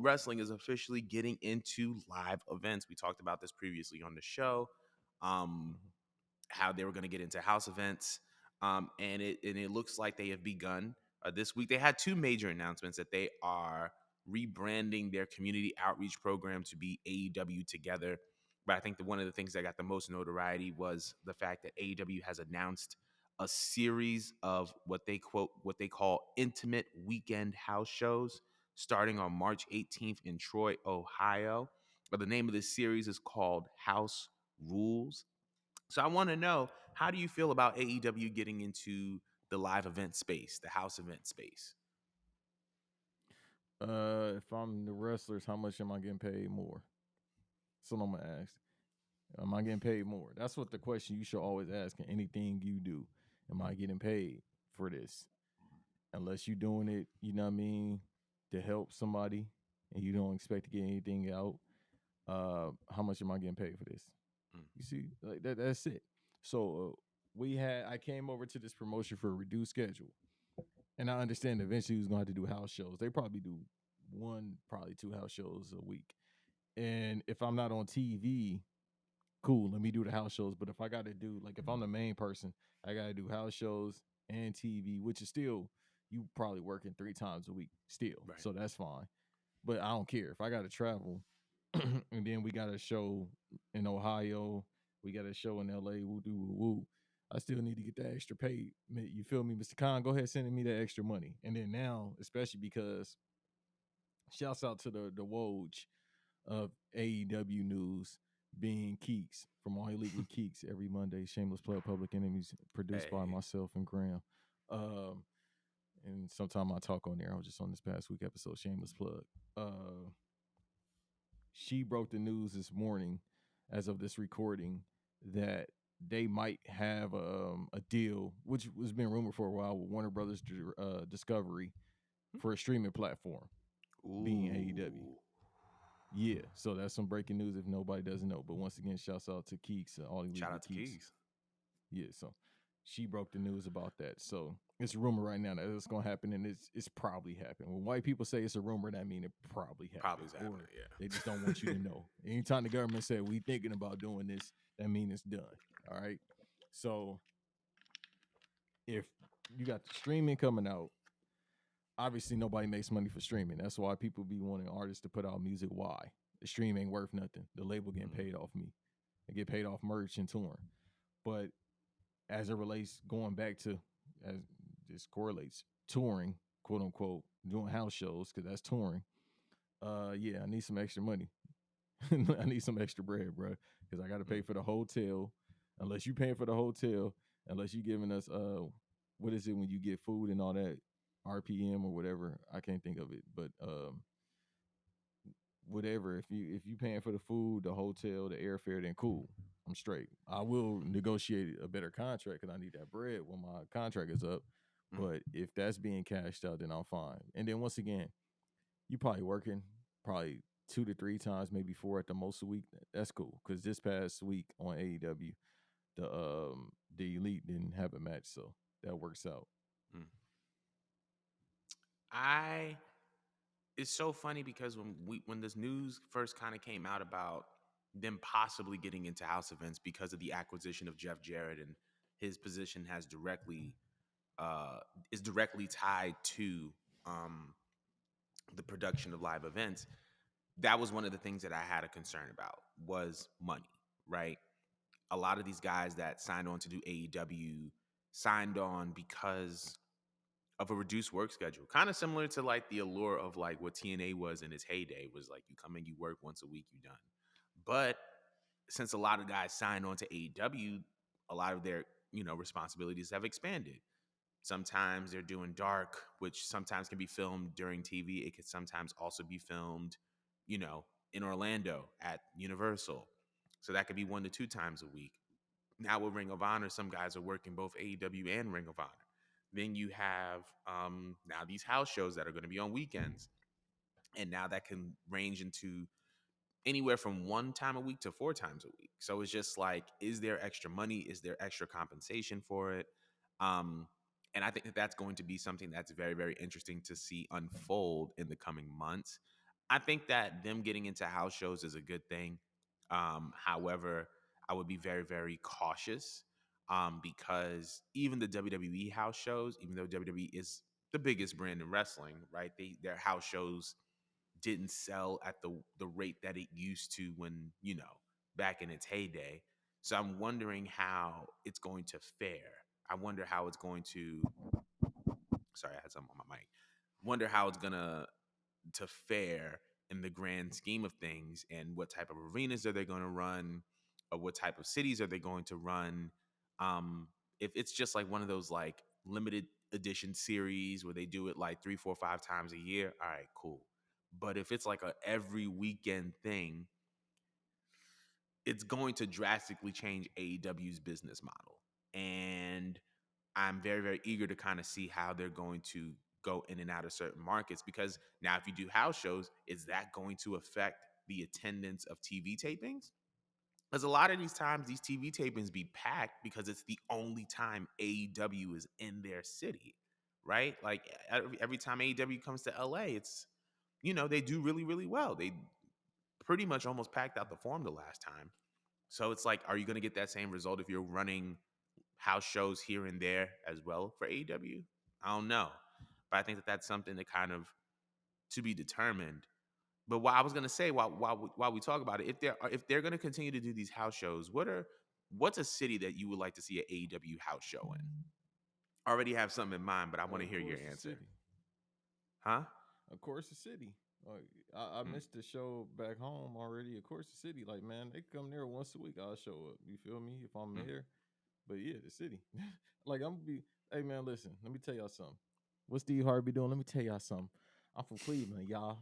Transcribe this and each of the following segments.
Wrestling is officially getting into live events. We talked about this previously on the show, how they were going to get into house events, and it looks like they have begun this week. They had two major announcements that they are rebranding their community outreach program to be AEW Together. But I think that one of the things that got the most notoriety was the fact that AEW has announced a series of what they call intimate weekend house shows starting on March 18th in Troy, Ohio. But the name of this series is called House Rules. So I want to know, how do you feel about AEW getting into the live event space, the house event space? If I'm the wrestlers, how much am I getting paid more? So I'm gonna ask. Am I getting paid more? That's what the question you should always ask in anything you do. Am I getting paid for this? Unless you're doing it, you know what I mean, to help somebody and you don't expect to get anything out. How much am I getting paid for this? Mm. You see, like that's it. So I came over to this promotion for a reduced schedule. And I understand eventually who's gonna have to do house shows. They probably do one, probably two house shows a week. And if I'm not on TV, cool, let me do the house shows. But if I gotta do, like, if I'm the main person, I gotta do house shows and TV, which is still, you probably working 3 times a week still. Right. So that's fine. But I don't care. If I gotta travel and then we got a show in Ohio, we got a show in LA, woo doo woo woo. I still need to get that extra paid. You feel me, Mr. Khan? Go ahead, sending me that extra money. And then now, especially because shouts out to the Woj of AEW news being Keeks from All Elite with Keeks every Monday. Shameless plug, Public Enemies, produced by myself and Graham. And sometime I talk on there. I was just on this past week episode. Shameless plug. She broke the news this morning, as of this recording, that they might have a deal, which was been rumored for a while, with Warner Brothers Discovery for a streaming platform, being AEW. Yeah, so that's some breaking news if nobody doesn't know. But once again, shouts out to Keeks, all Elite Shout out to Keeks. Keys. Yeah, so she broke the news about that. So it's a rumor right now that it's gonna happen, and it's probably happened. When white people say it's a rumor, that means it probably happened. Probably's happening, or yeah. they just don't want you to know. Anytime the government say we thinking about doing this, that means it's done. All right. So if you got the streaming coming out, obviously nobody makes money for streaming. That's why people be wanting artists to put out music. Why? The stream ain't worth nothing. The label getting paid off me. I get paid off merch and touring. But as it relates, going back to, as this correlates, touring, quote unquote, doing house shows, because that's touring. Yeah, I need some extra money. I need some extra bread, bro, because I got to pay for the hotel. Unless you paying for the hotel, unless you giving us what is it when you get food and all that, RPM or whatever? I can't think of it, but whatever. If you paying for the food, the hotel, the airfare, then cool, I'm straight. I will negotiate a better contract because I need that bread when my contract is up. But if that's being cashed out, then I'm fine. And then once again, you probably working probably 2 to 3 times, maybe 4 at the most a week. That's cool, because this past week on AEW, the Elite didn't have a match, so that works out. It's so funny because when this news first kind of came out about them possibly getting into house events because of the acquisition of Jeff Jarrett, and his position has is directly tied to the production of live events, that was one of the things that I had a concern about, was money, right? A lot of these guys that signed on to do AEW signed on because of a reduced work schedule, kind of similar to like the allure of like what TNA was in its heyday, was like you come in, you work once a week, you done. But since a lot of guys signed on to AEW, a lot of their responsibilities have expanded. Sometimes they're doing dark, which sometimes can be filmed during TV. It could sometimes also be filmed, in Orlando at Universal. So that could be 1 to 2 times a week. Now with Ring of Honor, some guys are working both AEW and Ring of Honor. Then you have now these house shows that are going to be on weekends. And now that can range into anywhere from 1 time a week to 4 times a week. So it's just like, is there extra money? Is there extra compensation for it? And I think that that's going to be something that's very, very interesting to see unfold in the coming months. I think that them getting into house shows is a good thing. However, I would be very, very cautious because even the WWE house shows, even though WWE is the biggest brand in wrestling, right? Their house shows didn't sell at the rate that it used to when, back in its heyday. So I'm wondering how it's going to fare. I wonder how it's going to. Sorry, I had something on my mic. Wonder how it's gonna to fare in the grand scheme of things, and what type of arenas are they going to run, or what type of cities are they going to run. um if it's just like one of those like limited edition series where they do it like 3 4 5 times a year, all right, cool. But if it's like a every weekend thing, it's going to drastically change AEW's business model. And I'm very, very eager to kind of see how they're going to go in and out of certain markets. Because now, if you do house shows, is that going to affect the attendance of TV tapings? Because a lot of these times, these TV tapings be packed because it's the only time AEW is in their city, right? Like every time AEW comes to LA, it's, they do really, really well. They pretty much almost packed out the Forum the last time. So it's like, are you going to get that same result if you're running house shows here and there as well for AEW? I don't know, but I think that that's something that kind of to be determined. But what I was going to say, while we talk about it, if they're going to continue to do these house shows, what's a city that you would like to see an AEW house show in? I already have something in mind, but I want to Of hear your course, the answer. city. Huh? Of course, the city. Like, I Mm, missed the show back home already. Of course, the city. Like, man, they come there once a week. I'll show up. You feel me? If I'm mm. there. But yeah, the city. Like, I'm gonna be. Hey, man, listen. Let me tell y'all something. What's Steve Harvey doing? Let me tell y'all something. I'm from Cleveland, y'all.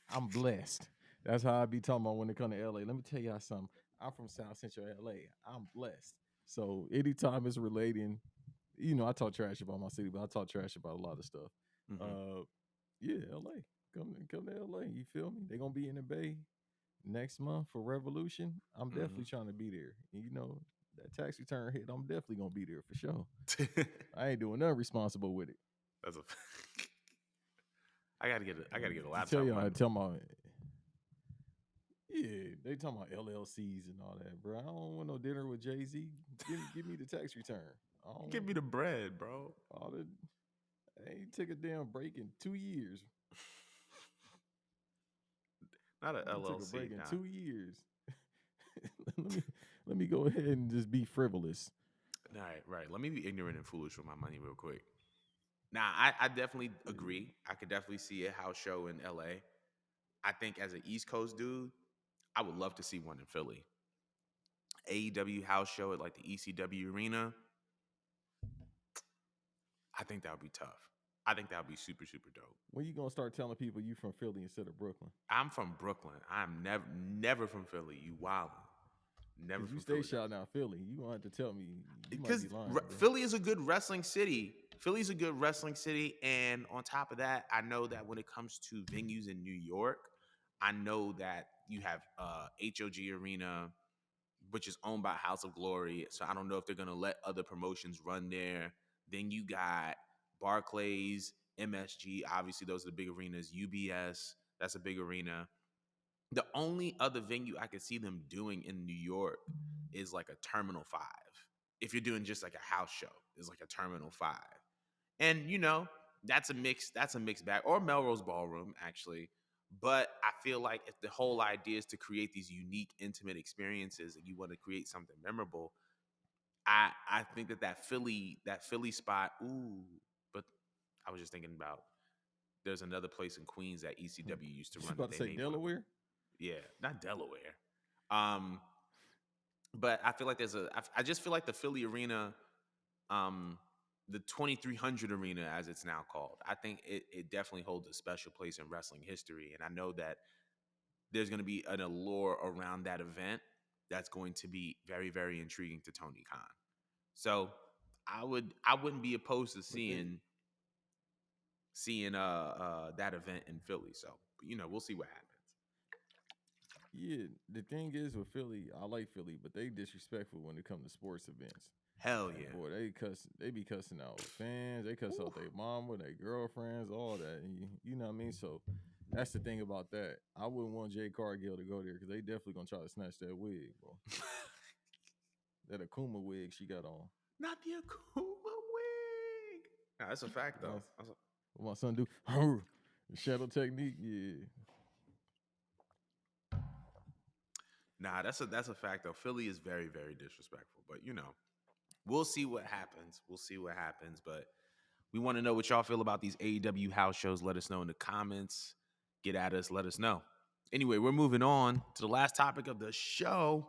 I'm blessed. That's how I be talking about when it come to LA. Let me tell y'all something. I'm from South Central LA. I'm blessed. So anytime it's relating, I talk trash about my city, but I talk trash about a lot of stuff. Mm-hmm. Uh, yeah, LA. Come to LA. You feel me? They're gonna be in the Bay next month for Revolution. I'm definitely Mm-hmm. trying to be there. And that tax return hit, I'm definitely gonna be there for sure. I ain't doing nothing responsible with it. That's a. I gotta get a To tell laptop y'all, I money. tell my yeah, they talking about LLCs and all that, bro. I don't want no dinner with Jay-Z. Give me the tax return. I don't Give want me the bread, bro. all the. I ain't took a damn break in 2 years. Not an I ain't took a LLC, break in nah. 2 years. let me let me go ahead and just be frivolous. All right, right. Let me be ignorant and foolish with my money real quick. Now, I definitely agree. I could definitely see a house show in LA. I think as an East Coast dude, I would love to see one in Philly. AEW house show at like the ECW arena. I think that would be tough. I think that would be super, super dope. When you gonna start telling people you from Philly instead of Brooklyn? I'm from Brooklyn. I'm never from Philly. You wildin'. Never Because you from stay Philly. shouting out Philly. You gonna have to tell me. You might Because be lying, bro. Philly is a good wrestling city. Philly's a good wrestling city, and on top of that, I know that when it comes to venues in New York, I know that you have HOG Arena, which is owned by House of Glory. So I don't know if they're gonna let other promotions run there. Then you got Barclays, MSG. Obviously, those are the big arenas. UBS, that's a big arena. The only other venue I could see them doing in New York is like a Terminal 5. If you're doing just like a house show, is like a Terminal 5. And that's a mixed bag. Or Melrose Ballroom, actually. But I feel like if the whole idea is to create these unique, intimate experiences and you want to create something memorable, I think that Philly spot, ooh, but I was just thinking about there's another place in Queens that ECW used to You run that about to they say may put. Delaware? Yeah, not Delaware. Um, but I feel like I just feel like the Philly arena, um, the 2300 arena, as it's now called, I think it definitely holds a special place in wrestling history. And I know that there's going to be an allure around that event that's going to be very, very intriguing to Tony Khan. So I wouldn't be opposed to But they seeing that event in Philly. So we'll see what happens. Yeah, the thing is with Philly, I like Philly, but they disrespectful when it comes to sports events. Hell Like, yeah. boy, they be cussing out fans, they cuss Woo. out their mama, their girlfriends, all that. And you know what I mean? So That's the thing about that. I wouldn't want Jay Cargill to go there because they definitely gonna try to snatch that wig, bro. That Akuma wig she got on. Not the Akuma wig. Nah, that's a fact though. What my son do? The shadow technique, yeah. Nah, that's a fact though. Philly is very, very disrespectful. But we'll see what happens. We'll see what happens. But we want to know what y'all feel about these AEW house shows. Let us know in the comments. Get at us. Let us know. Anyway, we're moving on to the last topic of the show.